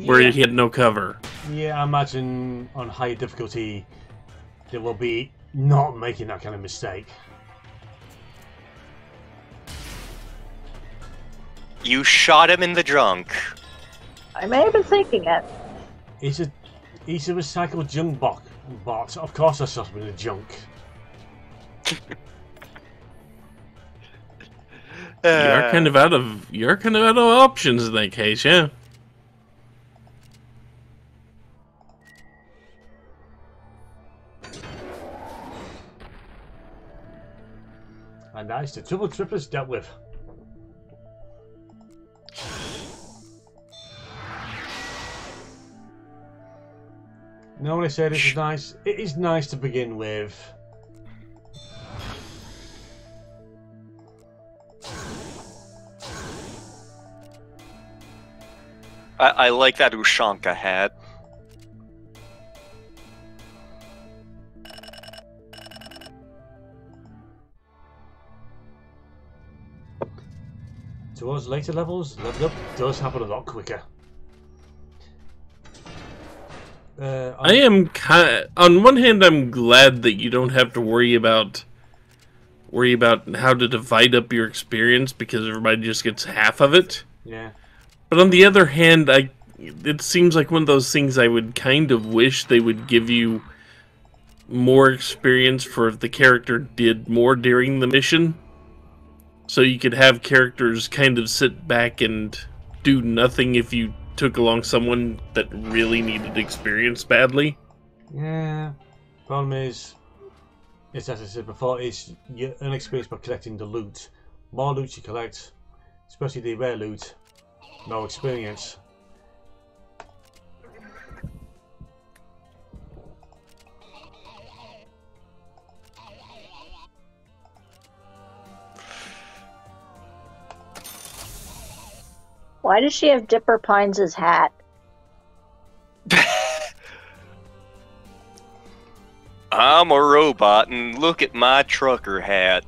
where he had no cover. Yeah, I imagine on higher difficulty there will be not making that kind of mistake. You shot him in the junk. I may have been thinking it. He's a recycled junk bot. Of course I shot him in the junk. You're kind of out of options in that case, yeah. And that's the triple trippers dealt with. Normally say this is nice. It is nice to begin with. I like that Ushanka hat. Towards later levels, level up does happen a lot quicker. I am on one hand, I'm glad that you don't have to worry about how to divide up your experience because everybody just gets half of it. Yeah. But on the other hand, it seems like one of those things I would kind of wish they would give you more experience for if the character did more during the mission. So you could have characters kind of sit back and do nothing if you took along someone that really needed experience badly. Yeah. Problem is, it's as I said before, it's you earn experience by collecting the loot. More loot you collect, especially the rare loot, more experience. Why does she have Dipper Pines' hat? I'm a robot and look at my trucker hat.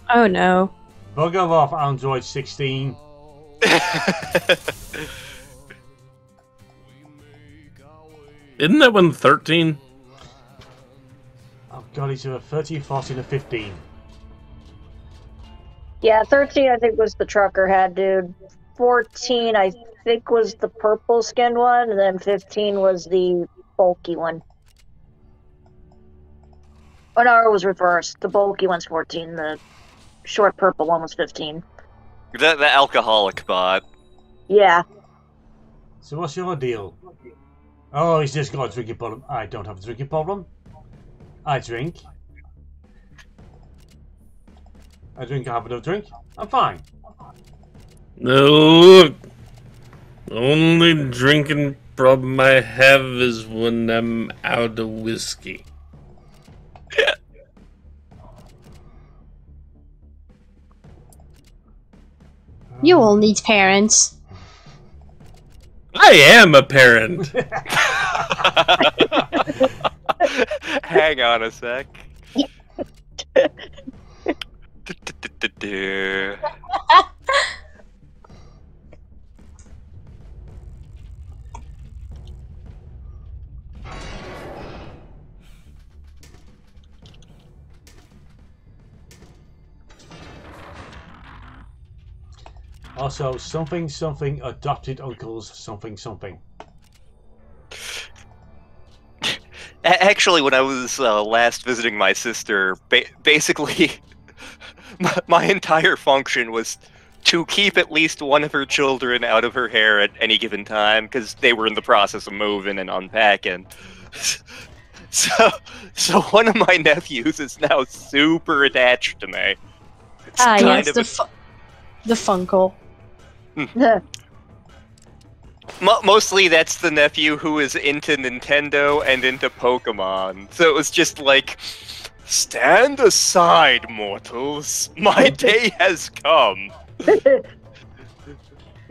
Oh no. Bugger off, Android 16. Isn't that one 13? Oh god, he's either 13, 14 or 15. Yeah, 13 I think was the trucker hat, dude. 14 I think was the purple skinned one, and then 15 was the bulky one. Oh no, it was reversed. The bulky one's 14, the short purple one was 15. The alcoholic bot. Yeah. So what's your deal? Oh, he's just got a drinking problem. I don't have a drinking problem. I drink. I have another drink. I'm fine. No, only drinking problem I have is when I'm out of whiskey. You all need parents. I am a parent. Hang on a sec. Also, something adopted uncles something. Actually, when I was last visiting my sister, basically, my entire function was to keep at least one of her children out of her hair at any given time, because they were in the process of moving and unpacking. So one of my nephews is now super attached to me. Yes, the Funkle. Mostly that's the nephew who is into Nintendo and into Pokemon. So it was just like, stand aside, mortals. My day has come.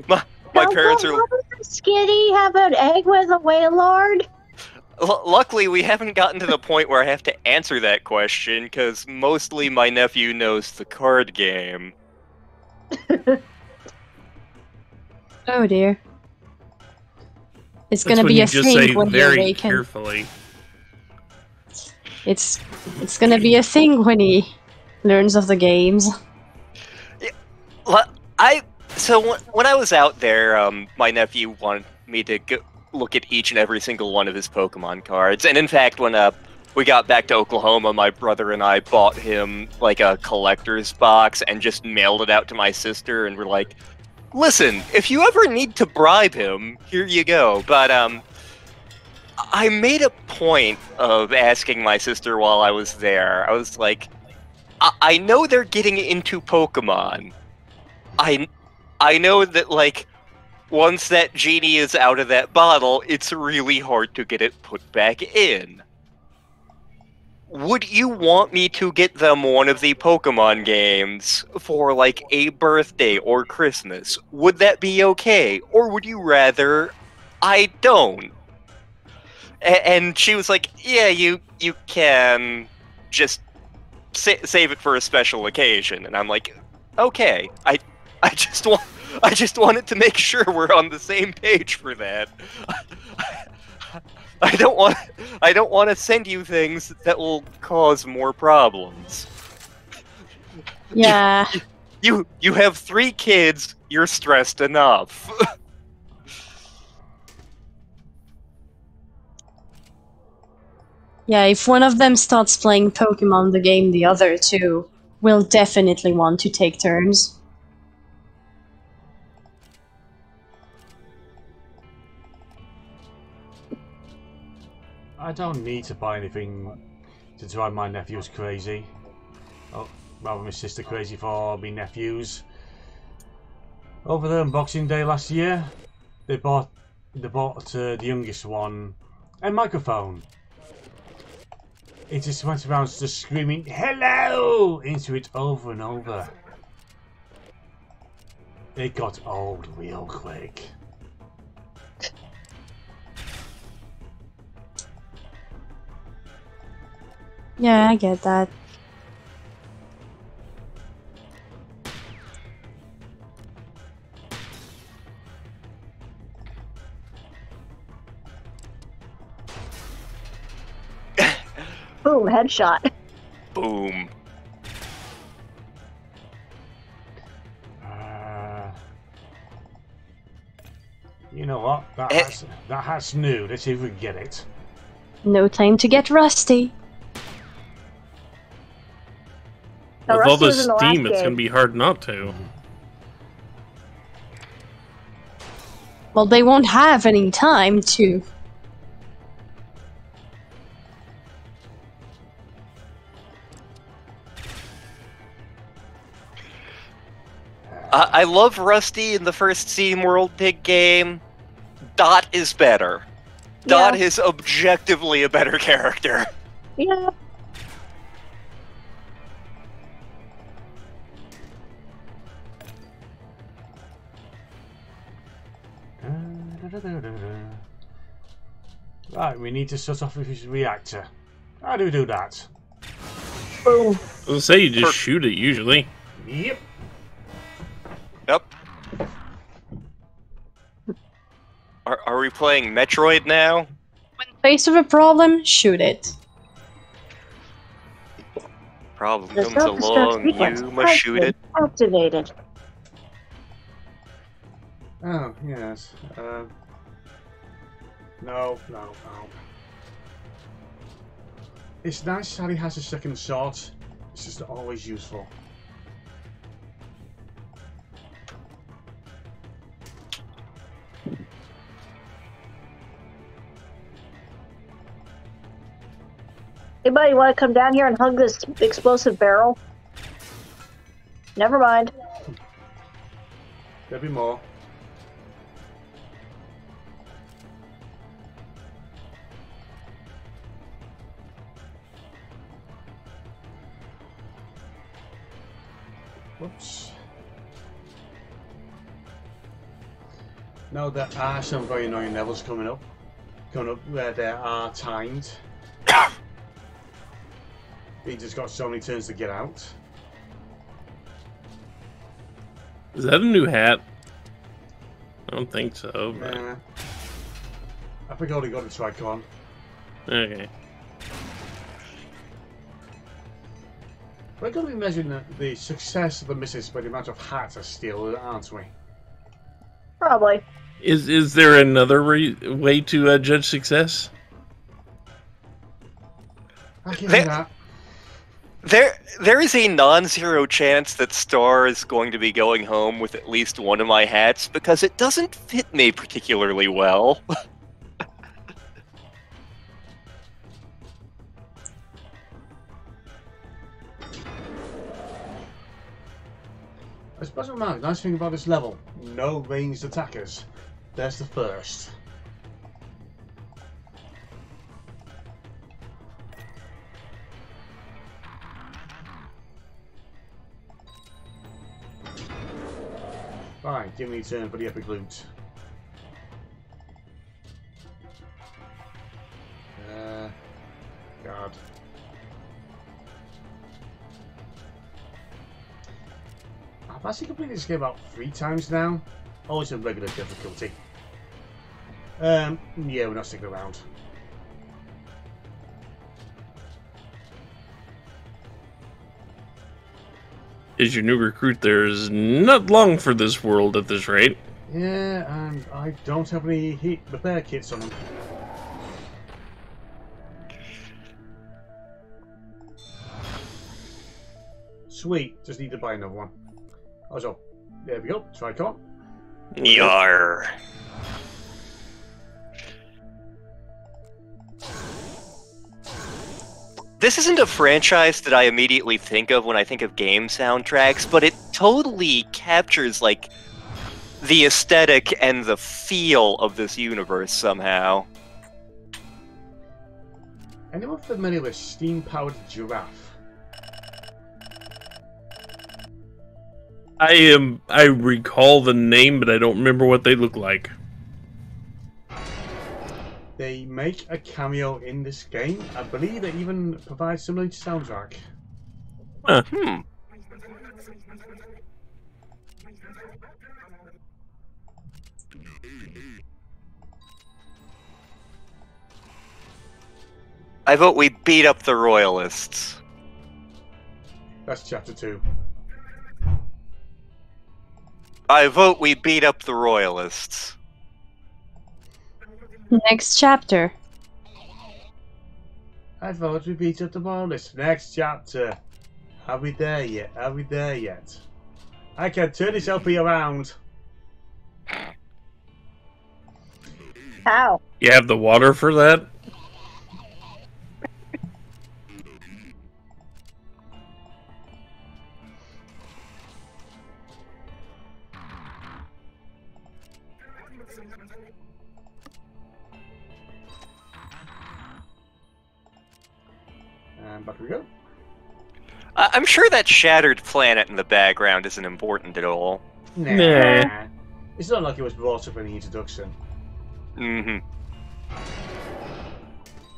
My parents are... Skitty have an egg with a Wailord? Luckily, we haven't gotten to the point where I have to answer that question, because mostly my nephew knows the card game. Oh dear. It's gonna be a thing when he awakens. Carefully. It's gonna be a thing when he learns of the games. Yeah, when I was out there, my nephew wanted me to look at each and every single one of his Pokemon cards, and in fact, when we got back to Oklahoma, my brother and I bought him like a collector's box and just mailed it out to my sister, and we're like, "Listen, if you ever need to bribe him, here you go." But I made a point of asking my sister while I was there. I was like, I know they're getting into Pokemon. I know that, like, once that genie is out of that bottle, it's really hard to get it put back in. Would you want me to get them one of the Pokemon games for, like, a birthday or Christmas? Would that be okay? Or would you rather I don't? And she was like, yeah, you can just save it for a special occasion. And I'm like, okay, I just wanted to make sure we're on the same page for that. I don't want to send you things that will cause more problems. Yeah. You have 3 kids, you're stressed enough. Yeah, if one of them starts playing Pokemon the game, the other two will definitely want to take turns. I don't need to buy anything to drive my nephews crazy. Oh, rather my sister crazy for me nephews. Over there on Boxing Day last year, they bought the youngest one a microphone. It just went around just screaming "hello" into it over and over. It got old real quick. Yeah, I get that. Boom, headshot. Boom. You know what? That hat's new. Let's see if we can get it. No time to get rusty. With all the steam, it's going to be hard not to. Well, they won't have any time to. I love Rusty in the first SteamWorld Pig game. Dot is better. Dot is objectively a better character. Yeah. Right, we need to shut off his reactor. How do we do that? Boom. I was say you just shoot it usually. Yep. Yep. Are we playing Metroid now? When faced with a problem, shoot it. Problem The comes self-destruct along, sequence you must shoot it. activated. Oh, yes. No. It's nice that he has a second sword. It's just always useful. Anybody want to come down here and hug this explosive barrel? Never mind. There'll be more. Whoops. No, there are some very annoying levels coming up where they are timed. He just got so many turns to get out. Is that a new hat? I don't think so. But... I think I already got the Tricon. Okay. We're going to be measuring the success of the missions by the amount of hats I steal, aren't we? Probably. Is there another way to judge success? I can do that. There is a non-zero chance that Star is going to be going home with at least one of my hats because it doesn't fit me particularly well. As Buzzard Mark, nice thing about this level, no ranged attackers. There's the first. Fine, give me a turn for the epic loot. God. I've actually completed this game about 3 times now. Always in regular difficulty. Yeah, we're not sticking around. Is your new recruit there is not long for this world at this rate. Yeah, and I don't have any heat repair kits on them. Sweet, just need to buy another one. Also, there we go, Tricon. Yar. This isn't a franchise that I immediately think of when I think of game soundtracks, but it totally captures, like, the aesthetic and the feel of this universe somehow. Anyone familiar with steam-powered giraffe? I recall the name, but I don't remember what they look like. They make a cameo in this game. I believe they even provide similar soundtrack. Huh. I vote we beat up the Royalists. That's chapter 2. I vote we beat up the Royalists. Next chapter. I thought we beat up the Royalists. Next chapter. Are we there yet? Are we there yet? I can turn this LP around. How? You have the water for that? And back we go. I'm sure that shattered planet in the background isn't important at all. Nah. It's not like it was brought up in the introduction. Mm-hmm.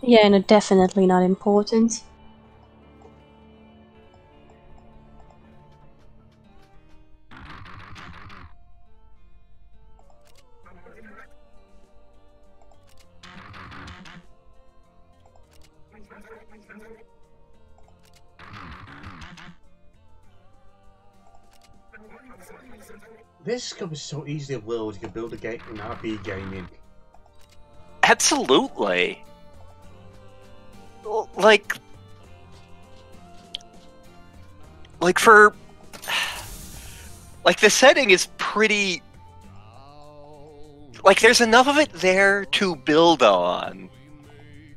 Yeah, no, definitely not important. This could be so easily a world you can build a game in RP gaming. Absolutely. Like for... Like, the setting is pretty... Like, there's enough of it there to build on.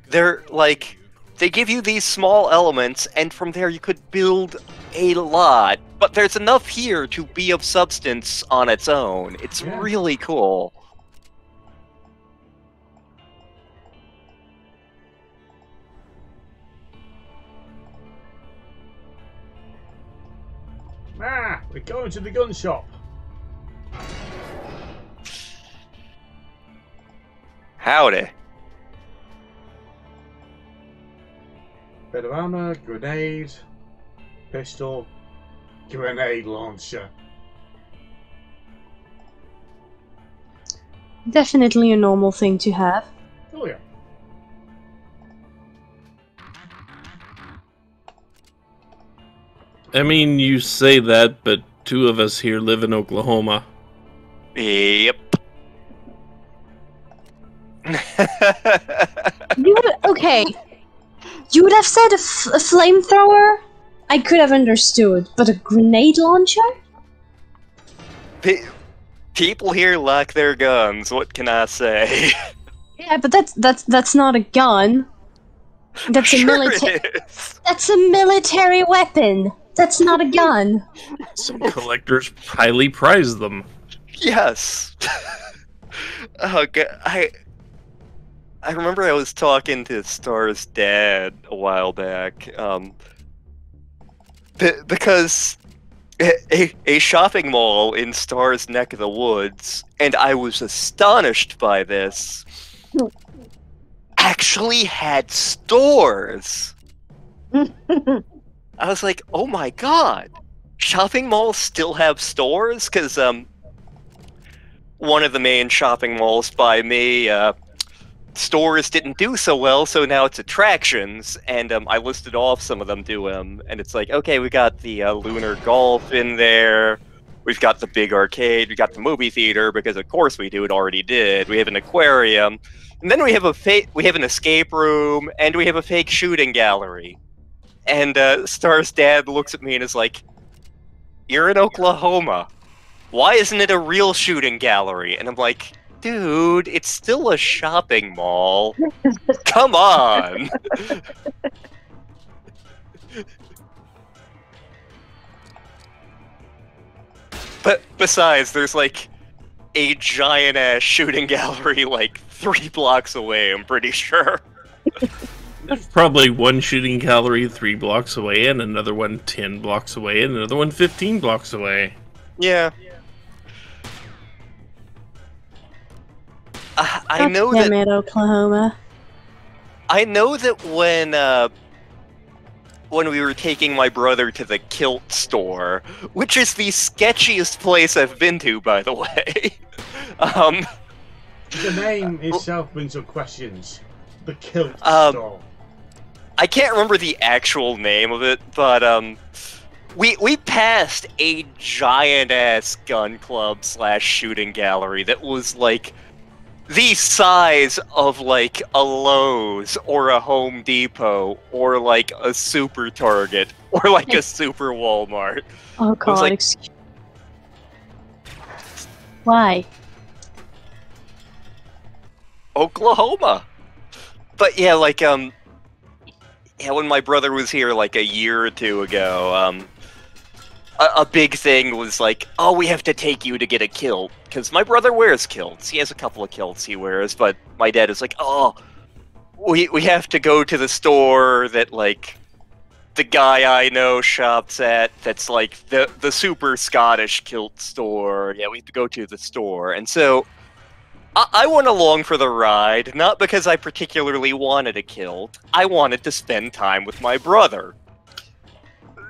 They give you these small elements, and from there you could build a lot. But there's enough here to be of substance on its own. It's really cool. Ah, we're going to the gun shop. Howdy. Bit of armor, grenade, pistol, grenade launcher. Definitely a normal thing to have. I mean, you say that, but 2 of us here live in Oklahoma. Yep. Okay. You would have said a flamethrower? I could have understood, but a grenade launcher? People here lack their guns. What can I say? Yeah, but that's not a gun. That's a military. That's a military weapon. That's not a gun. Some collectors highly prize them. Yes. Oh god, I remember I was talking to Star's dad a while back, because a shopping mall in Star's neck of the woods, and I was astonished by this, actually had stores. I was like, oh my god, shopping malls still have stores? Because one of the main shopping malls by me, stores didn't do so well, so now it's attractions, and I listed off some of them to him, and it's like, okay, we got the Lunar Golf in there, we've got the big arcade, we got the movie theater, because of course we do, it already did, we have an aquarium, and then we have an escape room, and we have a fake shooting gallery. And Star's dad looks at me and is like, you're in Oklahoma. Why isn't it a real shooting gallery? And I'm like, dude, it's still a shopping mall. Come on! But besides, there's like a giant-ass shooting gallery like 3 blocks away, I'm pretty sure. There's probably one shooting gallery 3 blocks away, and another one 10 blocks away, and another one 15 blocks away. Yeah. I know that. Damn it, Oklahoma. I know that when we were taking my brother to the kilt store, which is the sketchiest place I've been to, by the way. The name itself brings up questions. The kilt store. I can't remember the actual name of it, but we passed a giant ass gun club / shooting gallery that was like the size of like a Lowe's or a Home Depot or like a Super Target or like a Super Walmart. Oh god, like, why? Oklahoma. But yeah, like yeah, when my brother was here like a year or 2 ago, a big thing was like, oh, we have to take you to get a kilt, because my brother wears kilts. He has a couple of kilts he wears, but my dad is like, oh, we have to go to the store that like the guy I know shops at, that's like the super Scottish kilt store. Yeah, we have to go to the store. And so I went along for the ride, not because I particularly wanted a kilt. I wanted to spend time with my brother.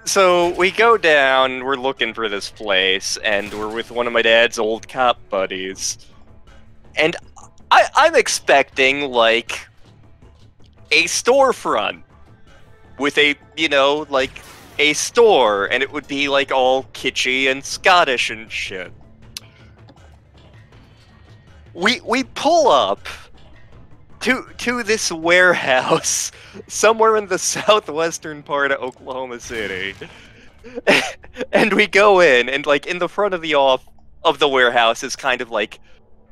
So we go down, we're looking for this place, and we're with one of my dad's old cop buddies. And I'm expecting, like, a storefront with a, you know, like, a store, and it would be, like, all kitschy and Scottish and shit. We pull up to this warehouse somewhere in the southwestern part of Oklahoma City, and we go in, and like in the front of the warehouse is kind of like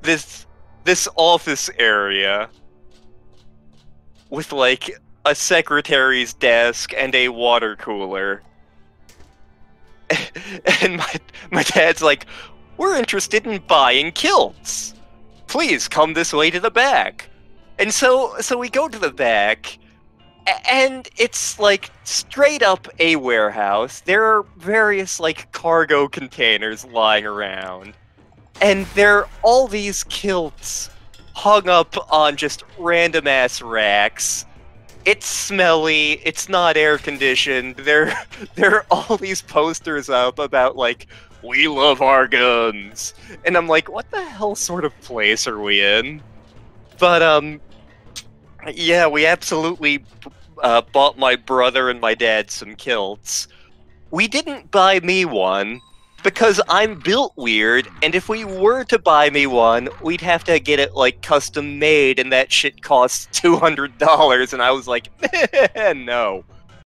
this office area with like a secretary's desk and a water cooler, and my dad's like, we're interested in buying kilts. Please come this way to the back. And so we go to the back, and it's like straight up a warehouse. There are various like cargo containers lying around, and there are all these kilts hung up on just random ass racks. It's smelly, it's not air conditioned. There are all these posters up about like, we love our guns. And I'm like, what the hell sort of place are we in? But, yeah, we absolutely bought my brother and my dad some kilts. we didn't buy me one because I'm built weird, and if we were to buy me one, we'd have to get it, like, custom made, and that shit costs $200, and I was like, no.